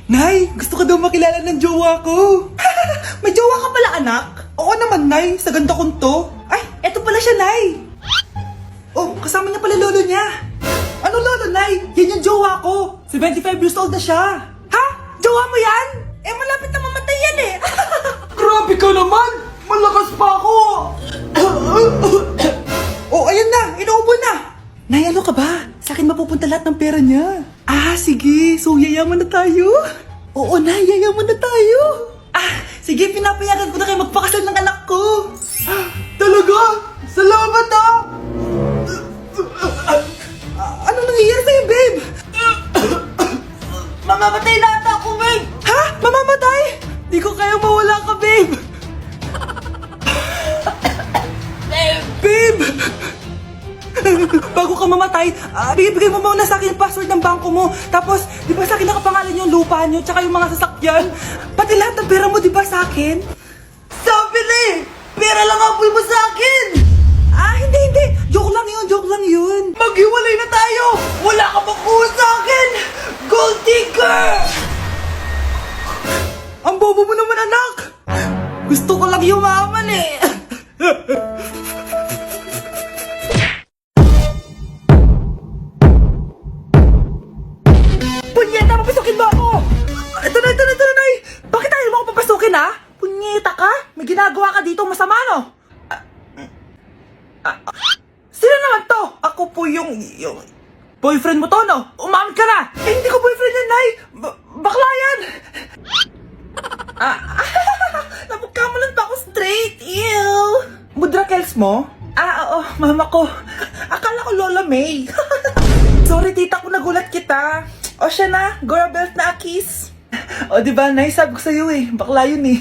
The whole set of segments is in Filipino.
Nay, gusto ko daw makilala ng jowa ko. May jowa ka pala, anak? Oo naman, Nay. Sa ganda kong to. Ay, eto pala siya, Nay. Oh, kasama niya pala lolo niya. Ano lolo, Nay? Yan yung jowa ko. 75 years old na siya. Ha? Jowa mo yan? Eh, malapit na mamatay yan eh. Grabe ka naman. Malakas pa ako. Oh, ayan na. Inuubo na. Nay, ano ka ba? Sa akin mapupunta lahat ng pera niya. Ah, sige. So, yayaman na tayo? Oo, Nay. Yayaman na tayo. Ah, sige. Pinapayagan ko na kayo magpakasal ng anak ko. Talaga? Salamat ah! Ano nangyayari sa'yo, babe? Mamamatay na ata ako, babe! Ha? Mamamatay? Di ko kaya mawala ka, babe! Babe! Bago ka mamatay, bigay mo muna sa akin yung password ng bangko mo. Tapos, di ba sa akin nakapangalan yung lupa nyo, tsaka yung mga sasakyan? Pati lahat ng pera mo, di ba sa akin? Sabi na eh! Pera lang apoy mo sa akin! Ah, hindi. Joke lang yun. Maghiwalay na tayo! Wala ka makuha sa akin! Gold digger! Ang bobo mo naman, anak! Gusto ko lang yumaman eh! Punyeta, papasukin mo ako! Ito na, Nay! Bakit tayo mo ako papasukin, ha? Punyeta ka? May ginagawa ka dito masama, no? Sino naman to? Ako po yung boyfriend mo to, no? Umamin ka na! Eh, hindi ko boyfriend yan, Nay! Bakla yan! Napagkamalan pa ako straight, ew! Mudra Kels mo? Oo, mama ko. Akala ko Lola May. Sorry, tita ko, nagulat kita. O siya na, Gora Belt na Akis. O diba, Nay, sabi ko sa'yo eh. Bakla yun eh.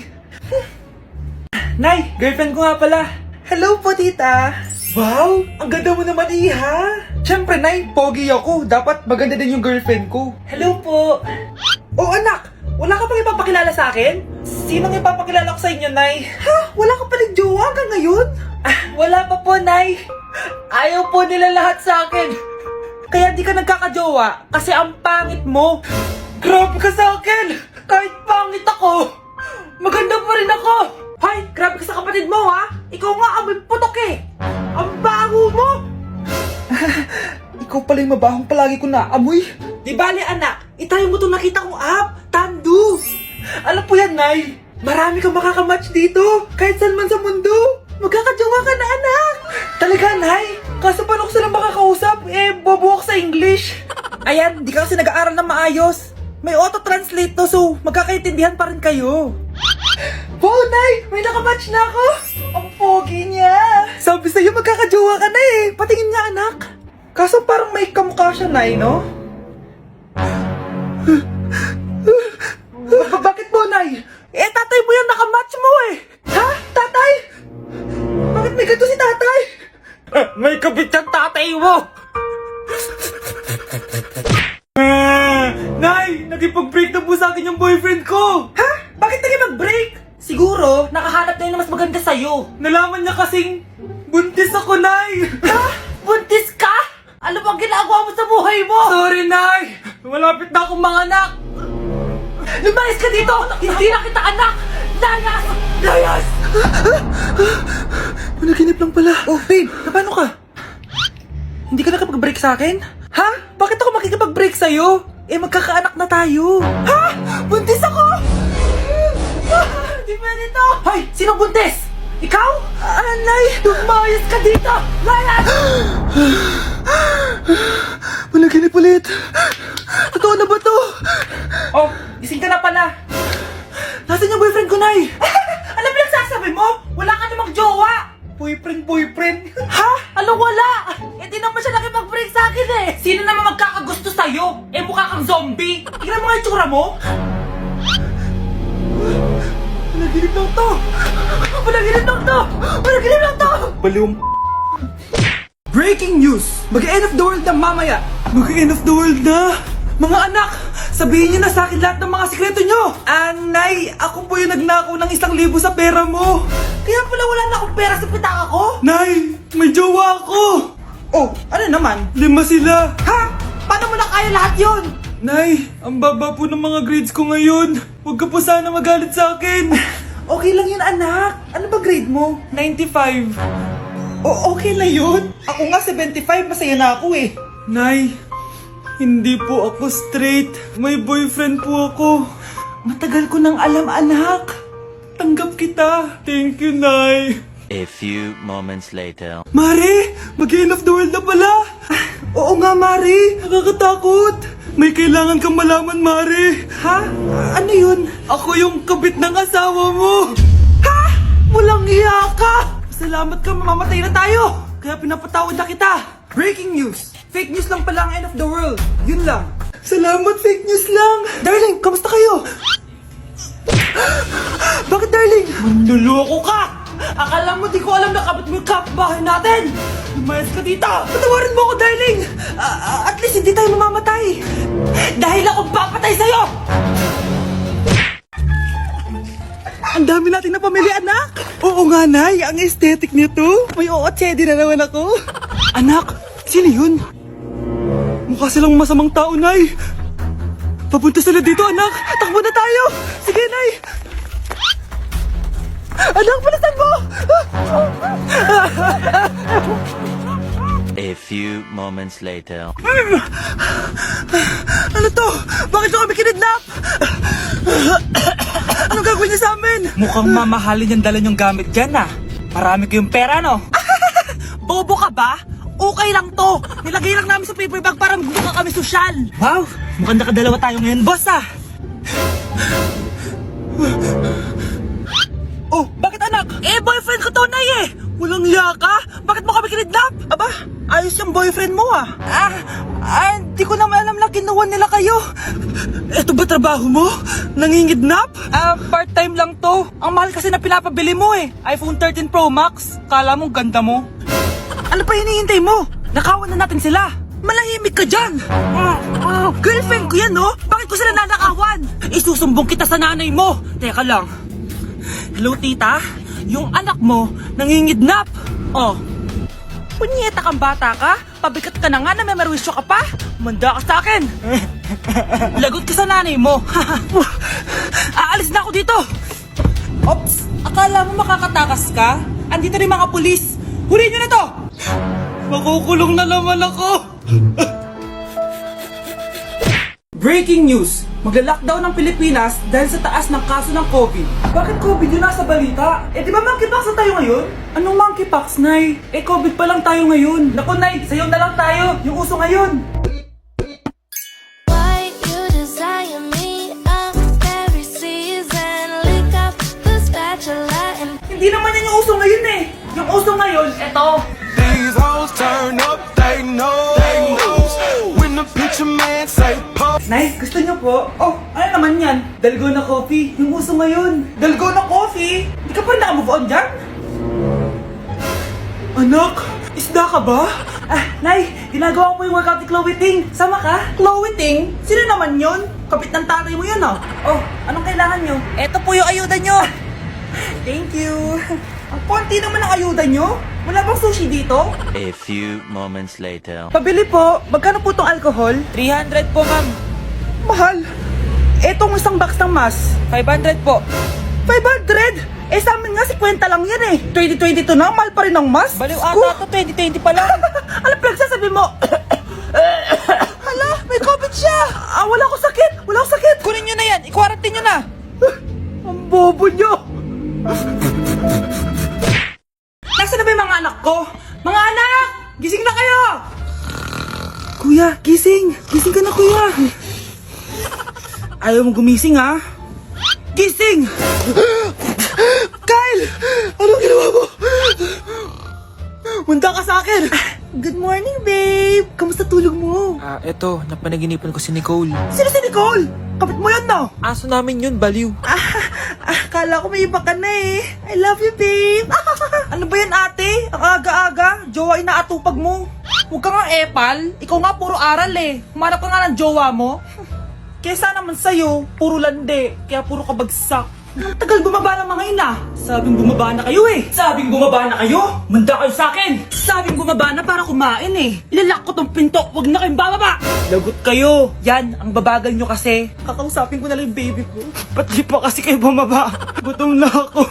Nay, girlfriend ko nga pala. Hello po, tita. Wow, ang ganda mo naman, iha. Siyempre, Nay, pogi ako. Dapat maganda din yung girlfriend ko. Hello po. Oh, anak, wala ka pang ipapakilala sa akin? Sinong ipapakilala ko sa inyo, Nay? Ha? Wala ka paling jowa hanggang ngayon? Wala pa po, Nay. Ayaw po nila lahat sa akin. Kaya di ka nagkakajowa kasi ang pangit mo. Grabe ka sa akin. Kahit pangit ako, maganda pa rin ako. Hay, grabe ka sa kapatid mo, ha? Ikaw nga amoy putok eh. Ang baho mo. Ikaw pala yung mabahong palagi ko naamoy. Di bali, anak. Itayo mo itong nakita kong app. Tandu. Alam po yan, Nay. Marami kang makakamatch dito. Kahit saan man sa mundo. Magkakajowa ka na, anak. Talaga, Nay? Kaso paano ko sila makakausap? Bobo ako sa English. Ayan, di ka kasi nag-aaral na maayos. May auto-translate to, so magkakaintindihan pa rin kayo. Wow, Nay! May nakamatch na ako! Ang pogi niya! Sabi sa'yo, magkakajowa ka na eh! Patingin nga, anak! Kaso parang may kamukha siya, Nay, no? Bakit mo, Nay? Tatay mo yan, nakamatch mo eh! Ha? Tatay? Bakit may ganito si tatay? May kabit siyang tatay mo! Nay! Nagipag-break na po sa akin yung boyfriend ko! Ha? Bakit nagipag-break? Siguro, nakahanap na yun na mas maganda sa'yo. Nalaman niya kasing buntis ako, Nay! Ha? Buntis ka? Ano bang ginagawa mo sa buhay mo? Sorry, Nay! Malapit na akong manganak! Lumayas ka dito! Hindi na kita anak! Layas! Layas! Panaginip lang pala. Oh, babe, paano ka? Hindi ka nakapag-break sa akin? Ha? Bakit ako makikipag-break sa'yo? Magkakaanak na tayo. Ha? Buntis ako? Di pwede to. Hoy, sino buntis? Ikaw? Nay, lumayas ka dito! Layas! Panaginip ulit. Totoo na ba to? Oh, gising ka na pala. Nasaan yung boyfriend ko, Nay? Alam mo yung sasabi mo? Wala ka namang jowa. Boyfriend? Ha? Alam wala? Di naman siya nakipag-break sa akin eh. Sino naman magkakagusto sa'yo? Mukha kang zombie. Tignan mo nga yung tsura mo. Panaginip lang to. Baliw. Breaking news! Mag-end of the world na mamaya. Mag-end of the world na. Mga anak, sabihin niyo na sa akin lahat ng mga sikreto niyo. Nay, ako po yung nagnakaw ng 1,000 sa pera mo. Kaya pala wala na akong pera sa pitaka ko? Nay, may jowa ako. Oh, ano naman? 5 sila. Ha? Paano mo na kaya lahat yun? Nay, ang baba po ng mga grades ko ngayon. Huwag ka po sana magalit sa akin. Okay lang yun, anak. Ano ba grade mo? 95. Okay na yun. Ako nga 75, masaya na ako eh. Nay, hindi po ako straight. May boyfriend po ako. Matagal ko nang alam, anak. Tanggap kita. Thank you, Nay. A few moments later. Mare, mag-end of the world na pala. Oo nga, Mari. Nakakatakot. May kailangan kang malaman, Mare. Ha? Ano yun? Ako yung kabit ng asawa mo. Ha? Walang iya ka! Salamat ka, mamamatay na tayo. Kaya pinapatawad na kita. Breaking news! Fake news lang pala ang end of the world. Yun lang. Salamat, fake news lang. Darling, kamusta kayo? Bakit, darling? Manluloko ka. Akala mo di ko alam na kapit mo yung kapbahay natin! Lumayas ka dito! Patawarin mo ako, darling! At least hindi tayo mamamatay! Dahil akong papatay sa'yo! Ang dami natin na pamilya, anak. Oo nga, Nay. Ang aesthetic nito. May ootsedi na naman ako. Anak, sino yun? Mukha silang masamang tao, Nay. Papunta sila dito, anak. Takbo na tayo. Sige, Nay. Anak, palitan mo! A few moments later. Ano to? Bakit nyo kami kinidnap? Ano gagawin niya sa amin? Mukhang mamahalin yung dala niyong gamit dyan, ah. Marami kayong pera, no? Bobo ka ba? Okay lang to. Nilagay lang namin sa paper bag para magbuka kami sosyal. Wow, mukhang nakadalawa tayo ngayon, boss, ah. Oh, bakit anak? Boyfriend ko to, Nay, eh. Walang hiya ka? Bakit mo kami kinidnap? Aba, ayos yung boyfriend mo, ah. Hindi ko naman alam na kinuha nila kayo. Ito ba trabaho mo? Nangingidnap? Part-time lang to. Ang mahal kasi na pinapabili mo, eh. iPhone 13 Pro Max. Kala mo, ganda mo. Ano pa hinihintay mo? Nakawan na natin sila. Malahimik ka dyan! Girlfriend ko yan, no? Bakit ko sila nanakawan? Isusumbong kita sa nanay mo! Teka lang. Hello, tita? Yung anak mo, nangingidnap! Oh. Punyeta kang bata ka? Pabigat ka na nga na may merwisyo ka pa? Manda ka sa akin! Lagot ka sa nanay mo! Aalis na ako dito! Ops! Akala mo makakatakas ka? Andito rin mga pulis! Huli nyo na to! Makukulong na naman ako. Breaking news! Magla-lockdown ng Pilipinas dahil sa taas ng kaso ng COVID. Bakit COVID yun nasa balita? Di ba monkeypox na tayo ngayon? Anong monkeypox, Nay? COVID pa lang tayo ngayon. Naku, Nay, sayo na lang tayo. Yung uso ngayon. Why you desire me of every season? Lick up the spatula and Hindi naman yan yung uso ngayon eh. Yung uso ngayon, eto. These hoes turn up, they know. When the picture man say pop. Nay, gusto niyo po? Oh, ano naman yan? Dalgona coffee. Yung uso ngayon. Dalgona coffee? Hindi ka pa naka-move on dyan? Anak, isda ka ba? Nay, ginagawa ko po yung workout ni Chloe Ting. Sama ka? Chloe Ting? Sino naman yun? Kapit ng tatay mo yun, oh. Oh, anong kailangan nyo? Eto po yung ayuda nyo. Thank you. Ang konti naman ang ayuda nyo. Wala bang sushi dito? A few moments later. Pabili po. Magkano po tong alcohol? 300 po, ma'am. Mahal. Etong isang box ng mas. 500 po. 500? Sa amin nga 50 lang yan eh. 2022 na, mahal pa rin ang mas. Baliw ata to, 2020 pa lang. Ano pinagsasabi mo? Hala, may COVID siya. Wala ko sakit. Wala ko sakit. Kunin nyo na yan. I-quarantine nyo na. Ang bobo nyo. Nasaan na ba yung mga anak ko? Mga anak! Gising na kayo! Kuya, gising! Gising ka na, kuya! Ayaw mo gumising, ha? Gising! Kyle! Anong ginawa mo? Munda ka sa akin! Good morning, babe! Kamusta tulog mo? Eto, napanaginipan ko si Nicole. Sino si Nicole? Kapit mo yun, no? Aso namin yun, baliw. Kala ko may iba ka na eh. I love you, babe. Ano ba yan, ate? Ang aga-aga. Jowa inaatupag mo. Huwag ka nga epal. Ikaw nga puro aral eh. Humanap ka nga ng jowa mo. Kesa naman sa'yo, puro lande. Kaya puro kabagsak. Ang tagal bumaba ng mga ina. Sabing bumaba na kayo eh. Sabing bumaba na kayo. Manda kayo sa akin. Sabing bumaba na para kumain eh. Ilalak ko tong pinto. Huwag na kayong bababa. Lagot kayo. Yan, ang babagal nyo kasi. Kakausapin ko na lang yung baby ko. Ba't di pa kasi kayo bumaba? Gutom na ako.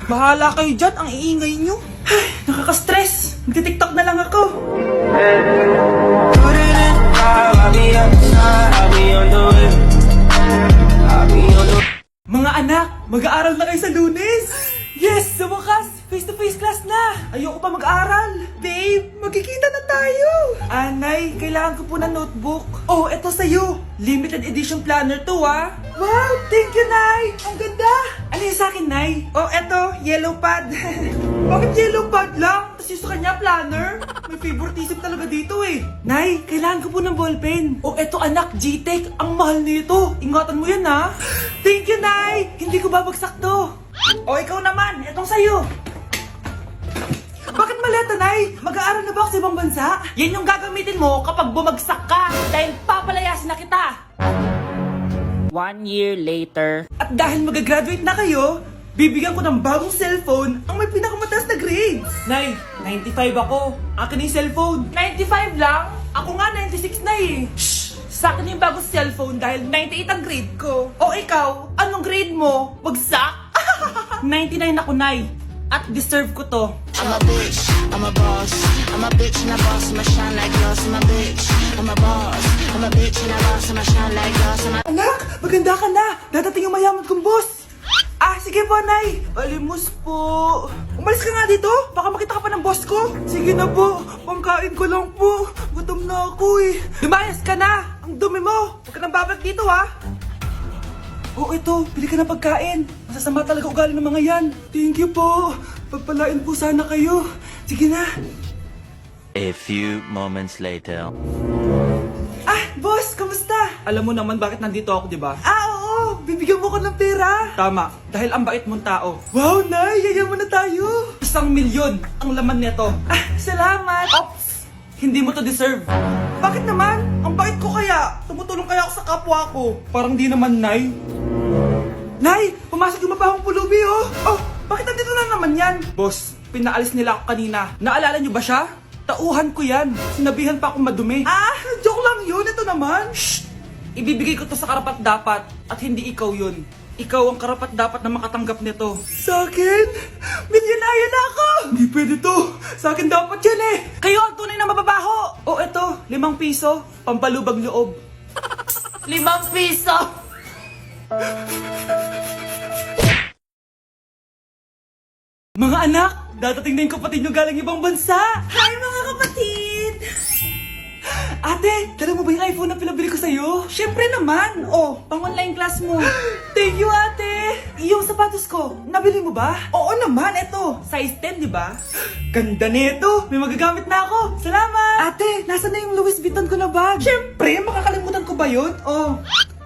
Bahala kayo dyan. Ang iingay nyo. Ay, nakaka-stress. Magti-tiktok na lang ako. Mga anak, mag-aaral na kayo sa Lunes! Yes! Sa wakas! Face-to-face class na! Ayoko pa mag-aaral! Babe, magkikita na tayo! Anay, kailangan ko po ng notebook. Oh, eto sa'yo! Limited edition planner to, ah! Wow! Thank you, Nay! Ang ganda! Ano yung sa'kin, Nay? Oh, eto, yellow pad. Bakit yellow pad lang? Tapos yung sa kanya, planner? May favoritism talaga dito eh. Nay, kailangan ko po ng ballpen. Oh, eto anak, G-Tech. Ang mahal nito. Ingatan mo yan, ha? Thank you, Nay! Hindi ko babagsak to. O, ikaw naman. Etong sa'yo. Bakit maleta, Nay? Mag-aaral na ba ako sa ibang bansa? Yan yung gagamitin mo kapag bumagsak ka. Dahil papalayasin na kita. 1 year later. At dahil mag-graduate na kayo, bibigyan ko ng bagong cellphone ang may pinakamataas na grades. Nay, 95 ako. Akin yung cellphone. 95 lang? Ako nga 96 na eh. Shh! Sa akin yung bagong cellphone dahil 98 ang grade ko. O ikaw, anong grade mo? Bagsak? 99 ako, Nay. At deserve ko to. I'm a bitch, I'm a boss. I'm a bitch and a boss, I'ma shine like glass. I'm a bitch, I'm a boss. I'm a bitch and a boss, I'ma shine like glass. Anak, maganda ka na. Dadating yung mayaman kong boss. Ah, sige po, Nay. Alimos po. Umalis ka nga dito. Baka makita ka pa ng boss ko. Sige na po. Pangkain ko lang po. Gutom na ako eh. Lumayas ka na. Ang dumi mo. Huwag ka nang babalik dito, ha. Oh, ito. Pili ka ng pagkain. Masasama talaga ugali ng mga yan. Thank you po. Pagpalain po sana kayo. Sige na. A few moments later. Ah, boss, kamusta? Alam mo naman bakit nandito ako, di ba? Ah, oo. Bibigyan mo ko ng pera. Tama, dahil ang bait mong tao. Wow, Nay, yayaman na tayo. 1 milyon ang laman nito. Ah, salamat. Ops, hindi mo to deserve. Bakit naman? Ang bait ko kaya. Tumutulong kaya ako sa kapwa ko. Parang di naman, Nay. Nay, pumasok yung mapahong pulubi, oh. Oh, bakit nandito na naman yan? Boss, pinaalis nila ako kanina. Naalala niyo ba siya? Tauhan ko yan. Sinabihan pa akong madumi. Ah, joke lang yun. Ito naman. Shh! Ibibigay ko to sa karapat dapat at hindi ikaw yun. Ikaw ang karapat dapat na makatanggap nito. Sa akin? Milyonaryo na ako! Hindi pwede to. Sa akin dapat yan eh. Kayo ang tunay na mababaho. O eto, 5 piso. Pampalubag loob. 5 piso! Mga anak, dadating na yung kapatid nyo galing ibang bansa. Hi mga kapatid! Ate, dala mo ba yung iPhone na pinabili ko sa'yo? Siyempre naman. Oh, pang online class mo. Thank you, ate. Yung sapatos ko, nabili mo ba? Oo naman, eto. Size 10, di ba? Ganda nito. May magagamit na ako. Salamat. Ate, nasa na yung Louis Vuitton ko na bag? Siyempre, makakalimutan ko ba yun? Oh.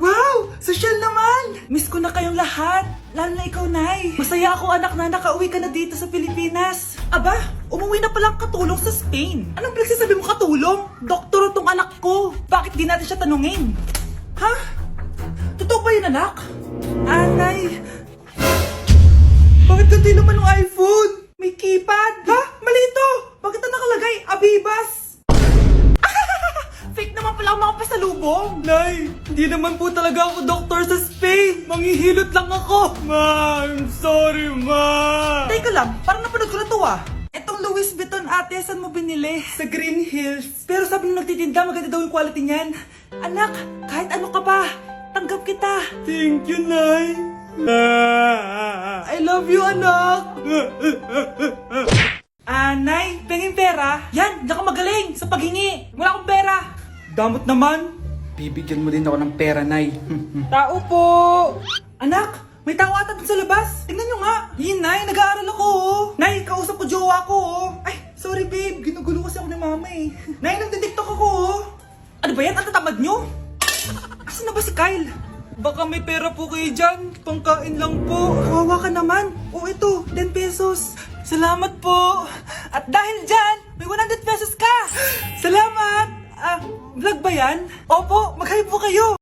Wow! Social naman! Miss ko na kayong lahat. Lalo na ikaw, Nay. Masaya ako, anak, na nakauwi ka na dito sa Pilipinas. Aba, umuwi na palang katulong sa Spain. Anong pinagsasabi mo katulong? Doktor tong anak ko. Bakit di natin siya tanungin? Ha? Totoo ba yun, anak? Nay. Bakit ganti naman ng iPhone? May keypad. Ha? Mali ito. Bakit na nakalagay? Abibas. Fake naman pala ang mga pasalubong. Nay, hindi naman po talaga ako doktor sa Spain. Manghihilot lang ako. Ma, I'm sorry, ma. Teka lang, parang napanood ko na to ah. Etong Louis Vuitton ate, saan mo binili? Sa Green Hills. Pero sabi nung nagtitinda, maganda daw yung quality niyan. Anak, kahit ano ka pa, tanggap kita. Thank you, Nay. I love you, anak. Nay, pengin pera? Yan, diyan ka magaling sa paghingi. Wala akong pera. Damot naman. Bibigyan mo din ako ng pera, Nay. Tao po. Anak, may tao ata dun sa labas. Tingnan nyo nga. Yun, Nay, nag-aaral ako, oh. Nay, kausap ko jowa ko, oh. Ay, sorry, babe. Ginugulo kasi ako ni mama, eh. Nay, nagtitiktok ako, oh. Ano ba yan? Ang tatamad nyo? Asan na ba si Kyle? Baka may pera po kayo dyan. Pangkain lang po. Kawawa ka naman. O ito, 10 pesos. Salamat po. At dahil dyan, may 100 pesos ka. Salamat. Vlog ba yan? Opo, mag-hi po kayo.